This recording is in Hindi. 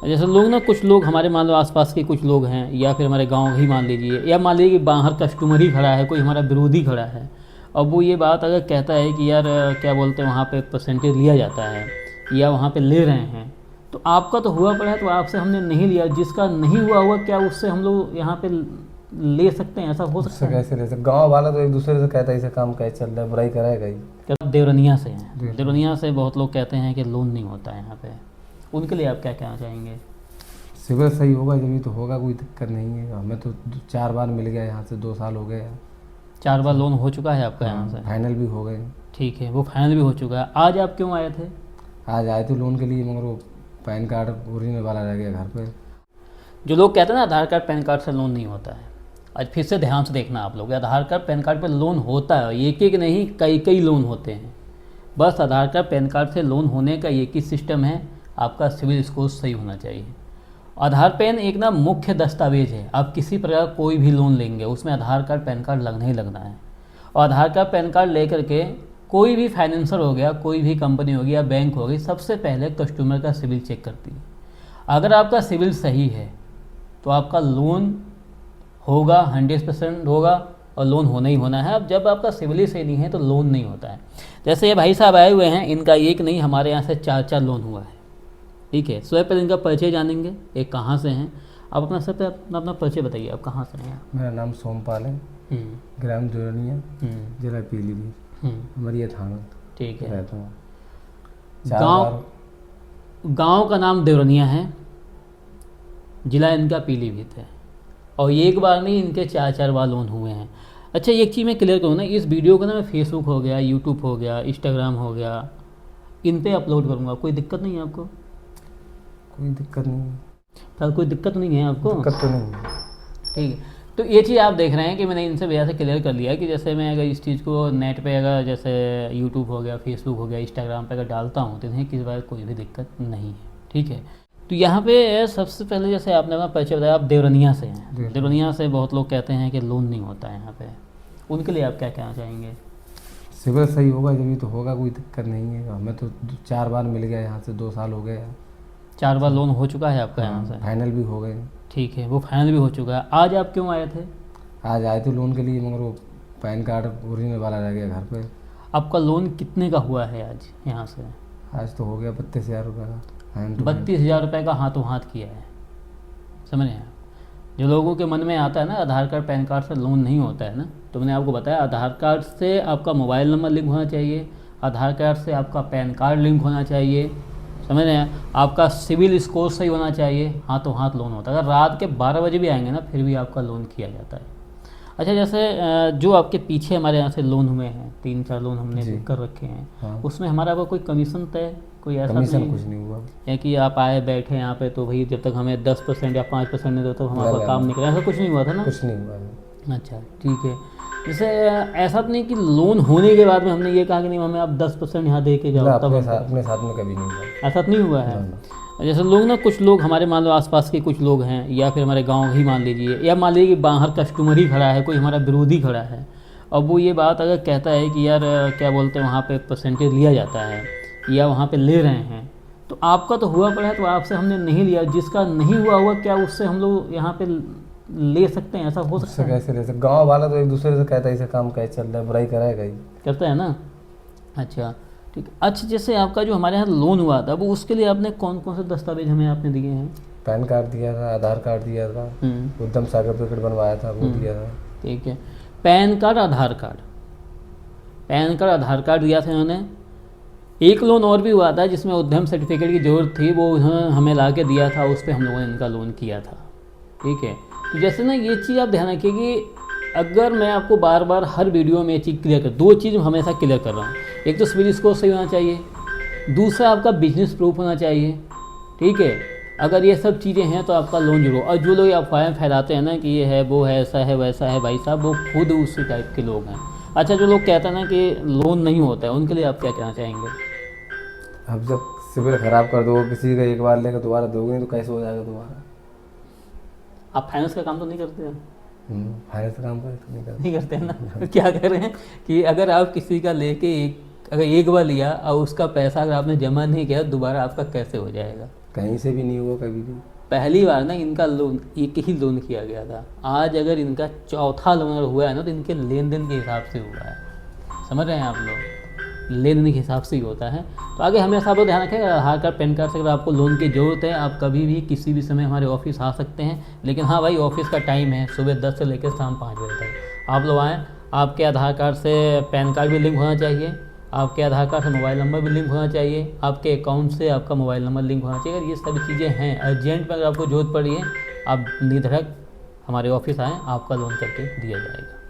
जैसे लोग ना, कुछ लोग हमारे मान लो आसपास के कुछ लोग हैं, या फिर हमारे गांव ही मान लीजिए, या मान लीजिए कि बाहर कस्टमर ही खड़ा है, कोई हमारा विरोधी खड़ा है, अब वो ये बात अगर कहता है कि यार क्या बोलते हैं वहाँ पे परसेंटेज लिया जाता है या वहाँ पे ले रहे हैं, तो आपका तो हुआ पड़ा है तो आपसे हमने नहीं लिया, जिसका नहीं हुआ हुआ क्या उससे हम लोग यहाँ पे ले सकते हैं? ऐसा हो सकता है? कैसे ले सकते? गाँव वाला तो एक दूसरे से कहता है इसे काम कैसे चल रहा है, बुराई कराएगा ही। क्या देवरनिया से हैं? देवरनिया से बहुत लोग कहते हैं कि लोन नहीं होता है यहाँ पे, उनके लिए आप क्या कहना चाहेंगे? सिविल सही होगा जब ही तो होगा, कोई दिक्कत नहीं है। हमें तो 4 बार मिल गया यहाँ से, 2 साल हो गए। 4 बार लोन हो चुका है आपका यहाँ से? फाइनल भी हो गए। ठीक है, वो फाइनल भी हो चुका है। आज आप क्यों आए थे? आज आए थे लोन के लिए, मगर वो पैन कार्ड ओरिजिनल वाला रह गया घर पे। जो लोग कहते हैं ना आधार कार्ड पैन कार्ड से लोन नहीं होता है, आज फिर से ध्यान से देखना आप लोग, आधार कार्ड पैन कार्ड पे लोन होता है, एक एक नहीं कई कई लोन होते हैं। बस आधार कार्ड पैन कार्ड से लोन होने का एक ही सिस्टम है, आपका सिविल स्कोर सही होना चाहिए। आधार पैन एक ना मुख्य दस्तावेज है, आप किसी प्रकार कोई भी लोन लेंगे उसमें आधार कार्ड पैन कार्ड लगना ही लगना है। और आधार कार्ड पैन कार्ड लेकर के कोई भी फाइनेंसर हो गया, कोई भी कंपनी होगी या बैंक होगी, सबसे पहले कस्टमर का सिविल चेक करती है। अगर आपका सिविल सही है तो आपका लोन होगा, 100% होगा, और लोन होना ही होना है। अब जब आपका सिविल ही सही नहीं है तो लोन नहीं होता है। जैसे ये भाई साहब आए हुए हैं, इनका एक नहीं हमारे यहाँ से 4 लोन हुआ है। ठीक है, स्वयं पर इनका परिचय जानेंगे, एक कहाँ से हैं आप, अपना सब अपना परिचय बताइए, आप कहाँ से हैं? मेरा नाम सोमपाल है, ग्राम देवरनिया, जिला पीलीभीत, उमरिया थाना। ठीक है, रहता हूँ। गांव का नाम देवरनिया है, जिला इनका पीलीभीत है, और एक बार नहीं इनके 4 बार लोन हुए हैं। अच्छा, एक चीज़ मैं क्लियर करूँ ना, इस वीडियो को ना मैं फेसबुक हो गया, यूट्यूब हो गया, इंस्टाग्राम हो गया, इन पे अपलोड करूँगा, कोई दिक्कत नहीं है आपको? कोई दिक्कत नहीं है फिर कोई दिक्कत नहीं है आपको? दिक्कत तो नहीं है। ठीक है, तो ये चीज़ आप देख रहे हैं कि मैंने इनसे वजह से क्लियर कर लिया कि जैसे मैं अगर इस चीज़ को नेट पे अगर जैसे यूट्यूब हो गया, फेसबुक हो गया, इंस्टाग्राम पे अगर डालता हूँ तो इन्हें किसी बार कोई भी दिक्कत नहीं है। ठीक है, तो यहाँ पे सबसे पहले जैसे आपने अपना परिचय बताया, आप देवरनिया से हैं। देवरनिया से बहुत लोग कहते हैं कि लोन नहीं होता है यहाँ पे, उनके लिए आप क्या कहना चाहेंगे? सिविल सही होगा जब ही तो होगा, कोई दिक्कत नहीं है। हमें तो 4 बार मिल गया यहाँ से, 2 साल हो गए। 4 बार लोन हो चुका है आपका यहाँ से? फाइनल भी हो गए। ठीक है, वो फाइनल भी हो चुका है। आज आप क्यों आए थे? आज आए थे लोन के लिए, मगर वो पैन कार्ड ओरिजिनल वाला रह गया घर पे। आपका लोन कितने का हुआ है आज यहाँ से? आज तो हो गया 32,000 रुपये का। 32,000 रुपये का हाथों हाथ किया है, समझ रहे हैं? जो लोगों के मन में आता है ना आधार कार्ड पैन कार्ड से लोन नहीं होता है ना, तो मैंने आपको बताया आधार कार्ड से आपका मोबाइल नंबर लिंक होना चाहिए, आधार कार्ड से आपका पैन कार्ड लिंक होना चाहिए, समझ रहे हैं? आपका सिविल स्कोर सही होना चाहिए, हाथों हाथ लोन होता है। अगर रात के 12 बजे भी आएंगे ना फिर भी आपका लोन किया जाता है। अच्छा, जैसे जो आपके पीछे हमारे यहाँ से लोन हुए हैं, 3-4 लोन हमने बुक कर रखे हैं, हाँ। उसमें हमारा कोई कमीशन तय, कोई ऐसा कमीशन कुछ नहीं हुआ या कि आप आए बैठे यहाँ पे तो भाई जब तक हमें 10% या 5% नहीं दो तो हमारा काम नहीं करें, ऐसा कुछ नहीं हुआ था ना? कुछ नहीं हुआ। अच्छा, ठीक है। जैसे ऐसा तो नहीं कि लोन होने के बाद में हमने ये कहा कि नहीं हमें आप 10% यहाँ दे के जाओ, तब अपने साथ में कभी नहीं हुआ। ऐसा तो नहीं हुआ है? जैसे लोग ना, कुछ लोग हमारे मान लो आसपास के कुछ लोग हैं, या फिर हमारे गांव ही मान लीजिए, या मान लीजिए कि बाहर कस्टमर ही खड़ा है, कोई हमारा विरोधी खड़ा है, और वो ये बात अगर कहता है कि यार क्या बोलते हैं वहाँ पे परसेंटेज लिया जाता है या वहाँ पे ले रहे हैं, तो आपका तो हुआ पड़ा है तो आपसे हमने नहीं लिया, जिसका नहीं हुआ हुआ क्या उससे हम लोग यहाँ पे ले सकते हैं? ऐसा हो सकता है? कैसे ले सकते? गाँव वाला तो एक दूसरे से कहता है इसे काम कैसे चल रहा है, बुराई कराएगा ही। करता है ना? अच्छा, ठीक। अच्छा, जैसे आपका जो हमारे यहाँ लोन हुआ था वो उसके लिए आपने कौन कौन से दस्तावेज हमें आपने दिए हैं? पैन कार्ड दिया था, आधार कार्ड दिया था, उद्यम सर्टिफिकेट बनवाया था, वो दिया था। ठीक है, पैन कार्ड आधार कार्ड, पैन कार्ड आधार कार्ड दिया था इन्होंने। एक लोन और भी हुआ था जिसमें उद्यम सर्टिफिकेट की ज़रूरत थी, वो उन्होंने हमें ला के दिया था, उस पर हम लोगों ने इनका लोन किया था। ठीक है, तो जैसे ना ये चीज़ आप ध्यान रखिए कि अगर मैं आपको बार बार हर वीडियो में ये चीज़ क्लियर कर, 2 चीज़ हमेशा क्लियर कर रहा हूँ, एक तो सिविल स्कोर सही होना चाहिए, दूसरा आपका बिजनेस प्रूफ होना चाहिए। ठीक है, अगर ये सब चीज़ें हैं तो आपका लोन जरूर। और जो लोग अफवाहें फैलाते हैं ना कि ये है वो है ऐसा है वैसा है, भाई साहब वो खुद उसी टाइप के लोग हैं। अच्छा, जो लोग कहते हैं ना कि लोन नहीं होता है, उनके लिए आप क्या कहना चाहेंगे? अब जब सिविल ख़राब कर दो किसी का, एक बार लेकर दोबारा दोगे नहीं तो कैसे हो जाएगा दोबारा? आप फाइनेंस का काम तो नहीं करते हैं? फाइनेंस का काम नहीं करते हैं ना? क्या कर रहे हैं कि अगर आप किसी का लेके अगर एक बार लिया और उसका पैसा अगर आपने जमा नहीं किया दोबारा आपका कैसे हो जाएगा? कहीं से भी नहीं हुआ कभी भी। पहली बार ना इनका लोन एक ही लोन किया गया था, आज अगर इनका चौथा लोन अगर हुआ है ना तो इनके लेन देन के हिसाब से हुआ है। समझ रहे हैं आप लोग, लेन देन के हिसाब से ही होता है। तो आगे हमेशा आप लोग ध्यान रखें, आधार कार्ड पैन कार्ड से अगर आपको लोन की ज़रूरत है आप कभी भी किसी भी समय हमारे ऑफिस आ सकते हैं। लेकिन हाँ भाई, ऑफिस का टाइम है सुबह 10 से लेकर शाम 5 बजे तक। आप लोग आएँ, आपके आधार कार्ड से पैन कार्ड भी लिंक होना चाहिए, आपके आधार कार्ड से मोबाइल नंबर भी लिंक होना चाहिए, आपके अकाउंट से आपका मोबाइल नंबर लिंक होना चाहिए। अगर ये सभी चीज़ें हैं, अर्जेंट में अगर आपको ज़रूरत पड़ी है, आप निधड़क हमारे ऑफिस आएँ, आपका लोन करके दिया जाएगा।